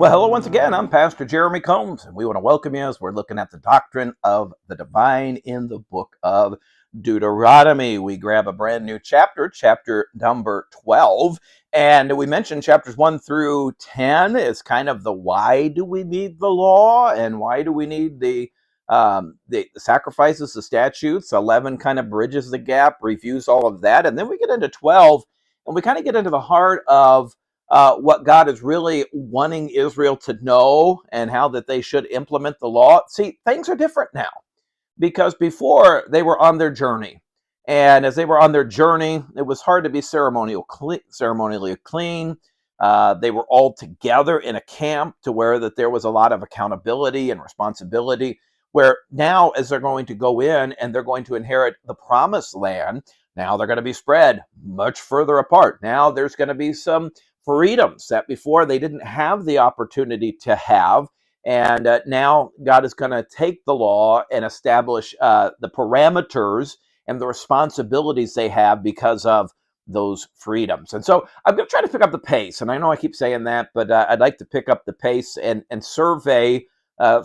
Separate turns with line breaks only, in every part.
Well, hello once again. I'm Pastor Jeremy Combs, and we want to welcome you as we're looking at the doctrine of the divine in the book of Deuteronomy. We grab a brand new chapter, chapter number 12, and we mentioned chapters 1 through 10 is kind of the why do we need the law and why do we need the sacrifices, the statutes. 11 kind of bridges the gap, reviews all of that, and then we get into 12, and we kind of get into the heart of what God is really wanting Israel to know and how that they should implement the law. See, things are different now because before they were on their journey. And as they were on their journey, it was hard to be ceremonially clean. They were all together in a camp to where that there was a lot of accountability and responsibility, where now as they're going to go in and they're going to inherit the promised land, now they're going to be spread much further apart. Now there's going to be some freedoms that before they didn't have the opportunity to have. And now God is going to take the law and establish the parameters and the responsibilities they have because of those freedoms. And so I'm going to try to pick up the pace. And I know I keep saying that, but I'd like to pick up the pace and survey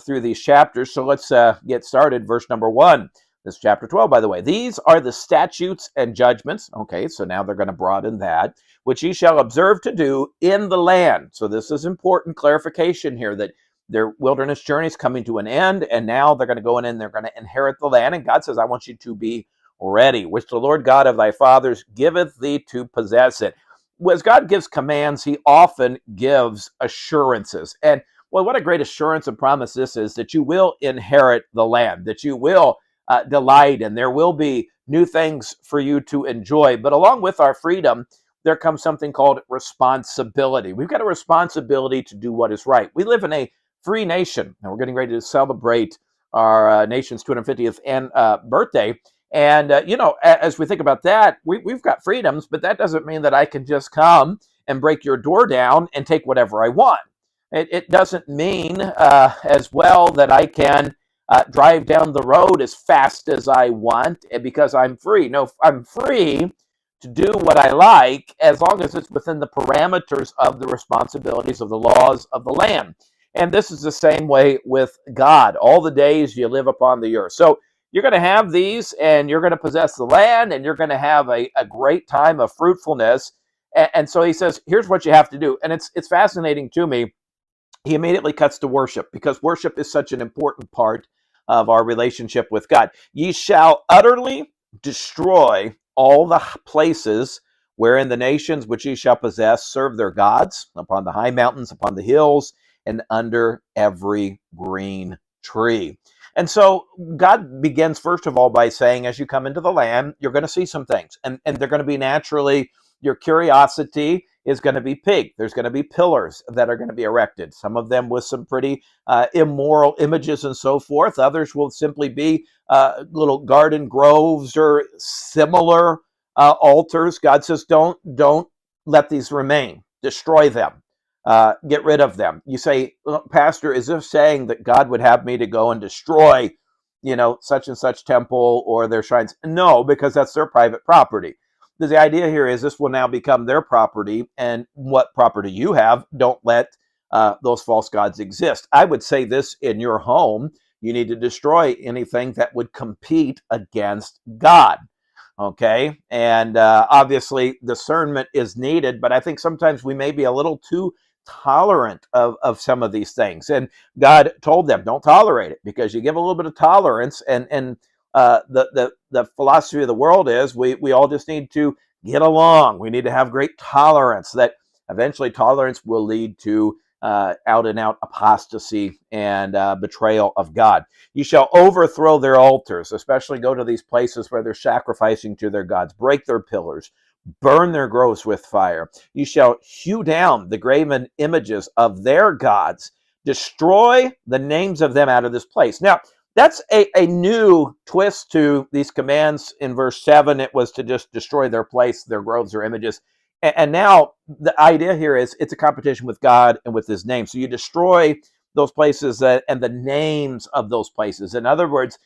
through these chapters. So let's get started. Verse number 1. This is chapter 12, by the way. These are the statutes and judgments. Okay, so now they're going to broaden that, which ye shall observe to do in the land. So this is important clarification here that their wilderness journey is coming to an end, and now they're going to go in and they're going to inherit the land. And God says, I want you to be ready, which the Lord God of thy fathers giveth thee to possess it. As God gives commands, he often gives assurances. And well, what a great assurance and promise this is, that you will inherit the land, that you will delight, and there will be new things for you to enjoy. But along with our freedom, there comes something called responsibility. We've got a responsibility to do what is right. We live in a free nation, and we're getting ready to celebrate our nation's 250th birthday. And, as we think about that, we've got freedoms, but that doesn't mean that I can just come and break your door down and take whatever I want. It doesn't mean as well that I can drive down the road as fast as I want because I'm free. No, I'm free to do what I like as long as it's within the parameters of the responsibilities of the laws of the land. And this is the same way with God. All the days you live upon the earth. So you're going to have these, and you're going to possess the land, and you're going to have a great time of fruitfulness. And so he says, here's what you have to do. And it's fascinating to me. He immediately cuts to worship, because worship is such an important part of our relationship with God. Ye shall utterly destroy all the places wherein the nations which ye shall possess serve their gods, upon the high mountains, upon the hills, and under every green tree. And so God begins, first of all, by saying, as you come into the land, you're going to see some things, and they're going to be naturally, your curiosity is going to be piqued. There's going to be pillars that are going to be erected, some of them with some pretty immoral images and so forth. Others will simply be little garden groves or similar altars. God says, don't let these remain. Destroy them. Get rid of them. You say, Pastor, is this saying that God would have me to go and destroy, such and such temple or their shrines? No, because that's their private property. The idea here is this will now become their property, and what property you have, don't let those false gods exist. I would say this in your home, you need to destroy anything that would compete against God. Okay, and obviously discernment is needed, but I think sometimes we may be a little too tolerant of some of these things. And God told them, don't tolerate it, because you give a little bit of tolerance, and the philosophy of the world is we all just need to get along. We need to have great tolerance, that eventually tolerance will lead to out and out apostasy and betrayal of God. You shall overthrow their altars, especially go to these places where they're sacrificing to their gods, break their pillars, burn their groves with fire. You shall hew down the graven images of their gods, destroy the names of them out of this place. Now, that's a new twist to these commands. In verse 7, it was to just destroy their place, their groves, their images. And now the idea here is it's a competition with God and with his name. So you destroy those places and the names of those places. In other words,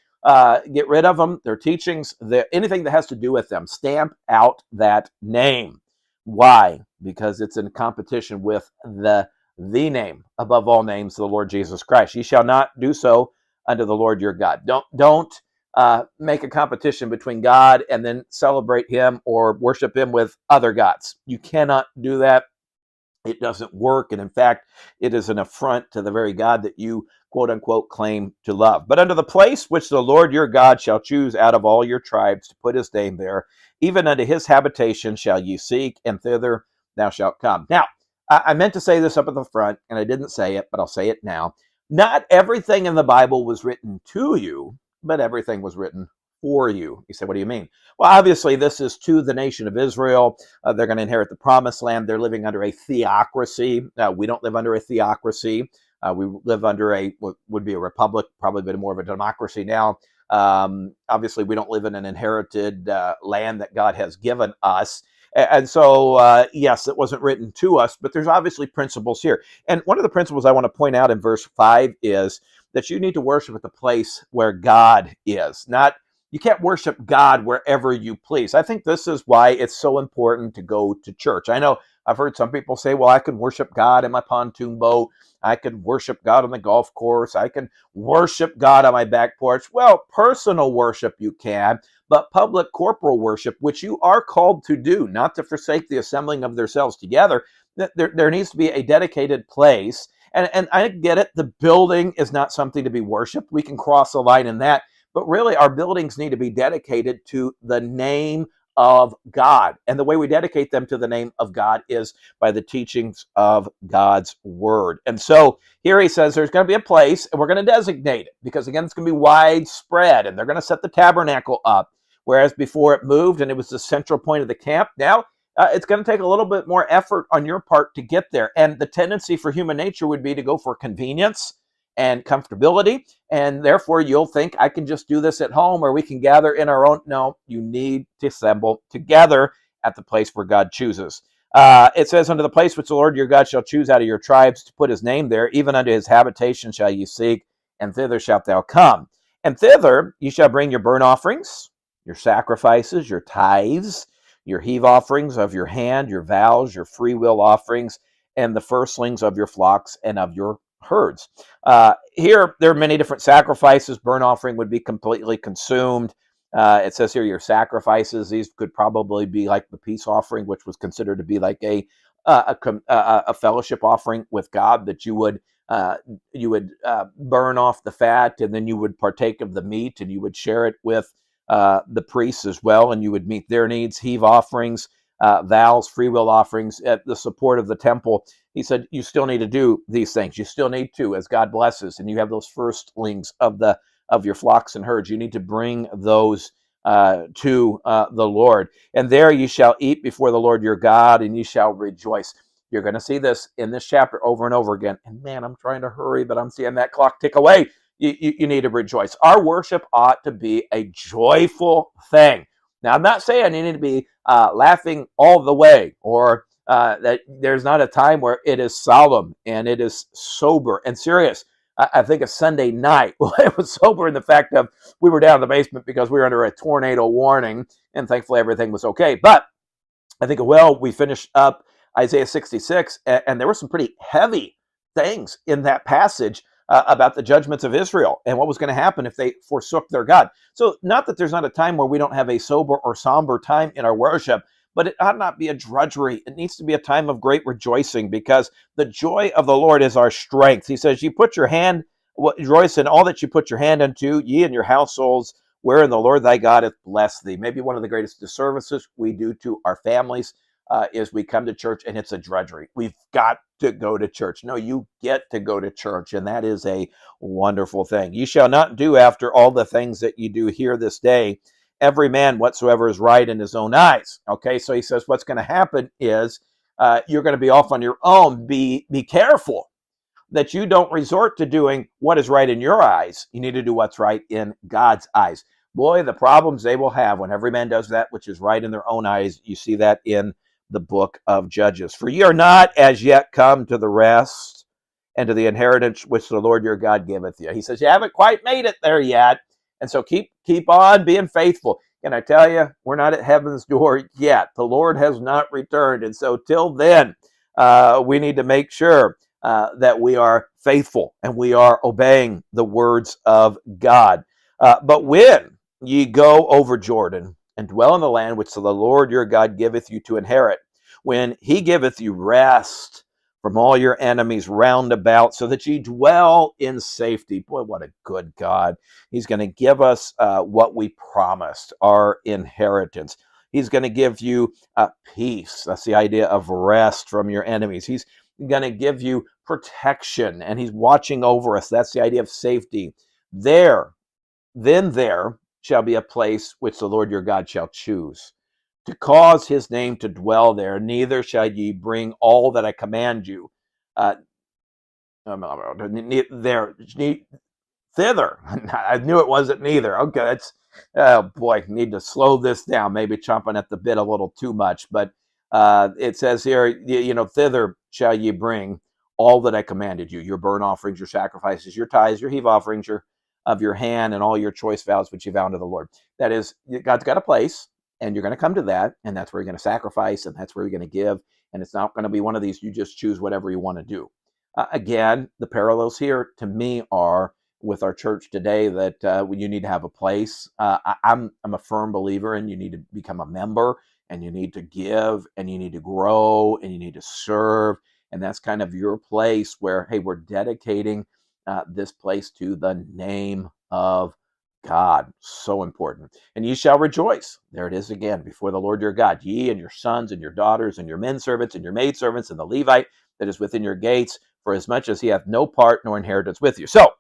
get rid of them, their teachings, anything that has to do with them. Stamp out that name. Why? Because it's in competition with the the name above all names, the Lord Jesus Christ. Ye shall not do so unto the Lord your God. Don't make a competition between God and then celebrate him or worship him with other gods. You cannot do that. It doesn't work. And in fact, it is an affront to the very God that you, quote unquote, claim to love. But unto the place which the Lord your God shall choose out of all your tribes to put his name there, even unto his habitation shall you seek, and thither thou shalt come. Now, I meant to say this up at the front, and I didn't say it, but I'll say it now. Not everything in the Bible was written to you, but everything was written for you. You say, what do you mean? Well, obviously, this is to the nation of Israel. They're going to inherit the promised land. They're living under a theocracy. We don't live under a theocracy. We live under what would be a republic, probably a bit more of a democracy now. Obviously, we don't live in an inherited land that God has given us. And so, yes, it wasn't written to us, but there's obviously principles here. And one of the principles I want to point out in verse 5 is that you need to worship at the place where God is. You can't worship God wherever you please. I think this is why it's so important to go to church. I know I've heard some people say, well, I can worship God in my pontoon boat. I can worship God on the golf course. I can worship God on my back porch. Well, personal worship you can, but public corporal worship, which you are called to do, not to forsake the assembling of themselves together, there needs to be a dedicated place. And I get it. The building is not something to be worshiped. We can cross a line in that. But really, our buildings need to be dedicated to the name of God. And the way we dedicate them to the name of God is by the teachings of God's word. And so here he says there's going to be a place, and we're going to designate it, because again, it's going to be widespread, and they're going to set the tabernacle up. Whereas before it moved and it was the central point of the camp, now it's going to take a little bit more effort on your part to get there. And the tendency for human nature would be to go for convenience and comfortability, and therefore you'll think, I can just do this at home, or we can gather in our own. No, you need to assemble together at the place where God chooses. It says, unto the place which the Lord your God shall choose out of your tribes to put his name there, even unto his habitation shall you seek, and thither shalt thou come. And thither you shall bring your burnt offerings, your sacrifices, your tithes, your heave offerings of your hand, your vows, your free will offerings, and the firstlings of your flocks and of your herds. Here, there are many different sacrifices. Burnt offering would be completely consumed. It says here your sacrifices. These could probably be like the peace offering, which was considered to be like a fellowship offering with God, that you would burn off the fat, and then you would partake of the meat, and you would share it with the priests as well, and you would meet their needs. Heave offerings, vows, free will offerings, at the support of the temple. He said, you still need to do these things. You still need to, as God blesses, and you have those firstlings of your flocks and herds. You need to bring those to the Lord. And there you shall eat before the Lord your God, and you shall rejoice. You're going to see this in this chapter over and over again. And man, I'm trying to hurry, but I'm seeing that clock tick away. You need to rejoice. Our worship ought to be a joyful thing. Now, I'm not saying you need to be laughing all the way, or that there's not a time where it is solemn and it is sober and serious. I think a Sunday night, well, it was sober in the fact of we were down in the basement because we were under a tornado warning, and thankfully everything was okay. But I think, well, we finished up Isaiah 66, and there were some pretty heavy things in that passage about the judgments of Israel and what was going to happen if they forsook their God. So not that there's not a time where we don't have a sober or somber time in our worship, but it ought not be a drudgery. It needs to be a time of great rejoicing, because the joy of the Lord is our strength. He says, rejoice in all that you put your hand unto, ye and your households, wherein the Lord thy God hath blessed thee. Maybe one of the greatest disservices we do to our families is we come to church and it's a drudgery. We've got to go to church. No, you get to go to church, and that is a wonderful thing. You shall not do after all the things that you do here this day, every man whatsoever is right in his own eyes. Okay, so he says what's going to happen is you're going to be off on your own. Be careful that you don't resort to doing what is right in your eyes. You need to do what's right in God's eyes. Boy, the problems they will have when every man does that which is right in their own eyes. You see that in the book of Judges. For ye are not as yet come to the rest and to the inheritance which the Lord your God giveth you. He says, you haven't quite made it there yet. And so keep on being faithful. And I tell you, we're not at heaven's door yet. The Lord has not returned. And so till then, we need to make sure that we are faithful and we are obeying the words of God. But when ye go over Jordan and dwell in the land which the Lord your God giveth you to inherit, when he giveth you rest from all your enemies round about, so that ye dwell in safety. Boy, what a good God. He's going to give us what we promised, our inheritance. He's going to give you peace. That's the idea of rest from your enemies. He's going to give you protection, and he's watching over us. That's the idea of safety. There shall be a place which the Lord your God shall choose, to cause his name to dwell there. Neither shall ye bring all that I command you uh, there thither. I knew it wasn't neither. Okay, that's oh boy, need to slow this down. Maybe chomping at the bit a little too much, but it says here, thither shall ye bring all that I commanded you: your burnt offerings, your sacrifices, your tithes, your heave offerings, your of your hand, and all your choice vows which you vow unto the Lord. That is, God's got a place, and you're going to come to that, and that's where you're going to sacrifice, and that's where you're going to give, and it's not going to be one of these you just choose whatever you want to do. Again, the parallels here to me are with our church today that you need to have a place. I'm a firm believer, and you need to become a member, and you need to give, and you need to grow, and you need to serve, and that's kind of your place where, hey, we're dedicating this place to the name of God. So important. And ye shall rejoice. There it is again, before the Lord your God, ye and your sons and your daughters and your men servants and your maid servants and the Levite that is within your gates, for as much as he hath no part nor inheritance with you. So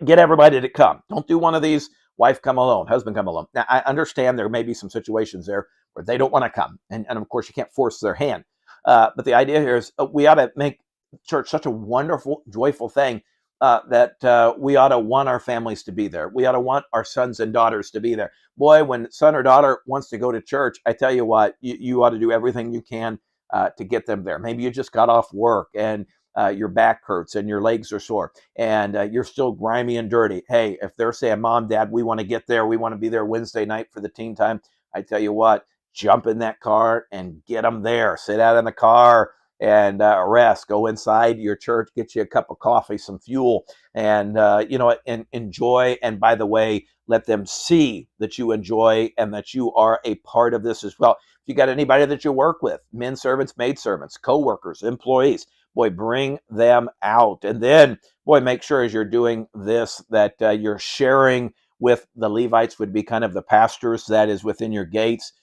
get everybody to come. Don't do one of these wife come alone, husband come alone. Now, I understand there may be some situations there where they don't want to come. And of course, you can't force their hand. But the idea here is we ought to make church such a wonderful, joyful thing that we ought to want our families to be there. We ought to want our sons and daughters to be there. Boy, when son or daughter wants to go to church, I tell you what, you ought to do everything you can to get them there. Maybe you just got off work and your back hurts and your legs are sore and you're still grimy and dirty. Hey, if they're saying, Mom, Dad, we want to get there, we want to be there Wednesday night for the teen time, I tell you what, jump in that car and get them there. Sit out in the car and rest. Go inside your church, get you a cup of coffee, some fuel, and and enjoy. And by the way, let them see that you enjoy and that you are a part of this as well. If you got anybody that you work with, men servants, maid servants, co-workers, employees, boy, bring them out. And then, boy, make sure as you're doing this that you're sharing with the Levites, would be kind of the pastors that is within your gates,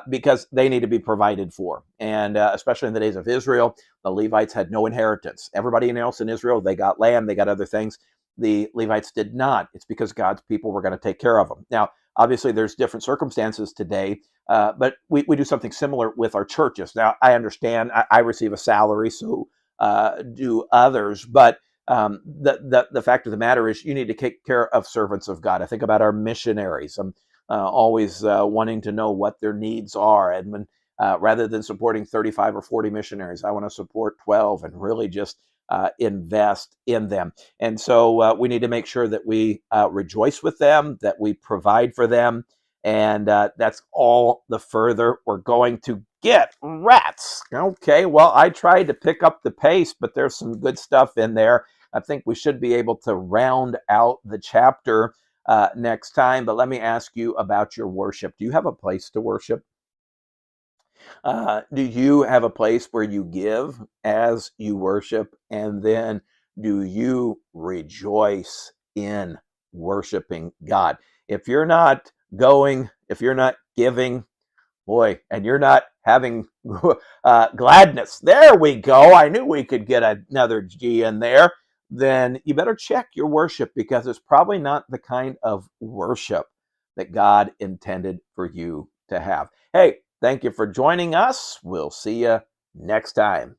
because they need to be provided for. And especially in the days of Israel, the Levites had no inheritance. Everybody else in Israel, they got land, they got other things. The Levites did not. It's because God's people were going to take care of them. Now, obviously, there's different circumstances today, but we do something similar with our churches. Now, I understand I receive a salary, so do others, but the fact of the matter is you need to take care of servants of God. I think about our missionaries. I'm always wanting to know what their needs are. And when, rather than supporting 35 or 40 missionaries, I want to support 12 and really just invest in them. And so we need to make sure that we rejoice with them, that we provide for them. And that's all the further we're going to get. Rats. Okay, well, I tried to pick up the pace, but there's some good stuff in there. I think we should be able to round out the chapter next time. But let me ask you about your worship. Do you have a place to worship? Do you have a place where you give as you worship? And then do you rejoice in worshiping God? If you're not going, if you're not giving, boy, and you're not having gladness, there we go. I knew we could get another G in there. Then you better check your worship, because it's probably not the kind of worship that God intended for you to have. Hey, thank you for joining us. We'll see you next time.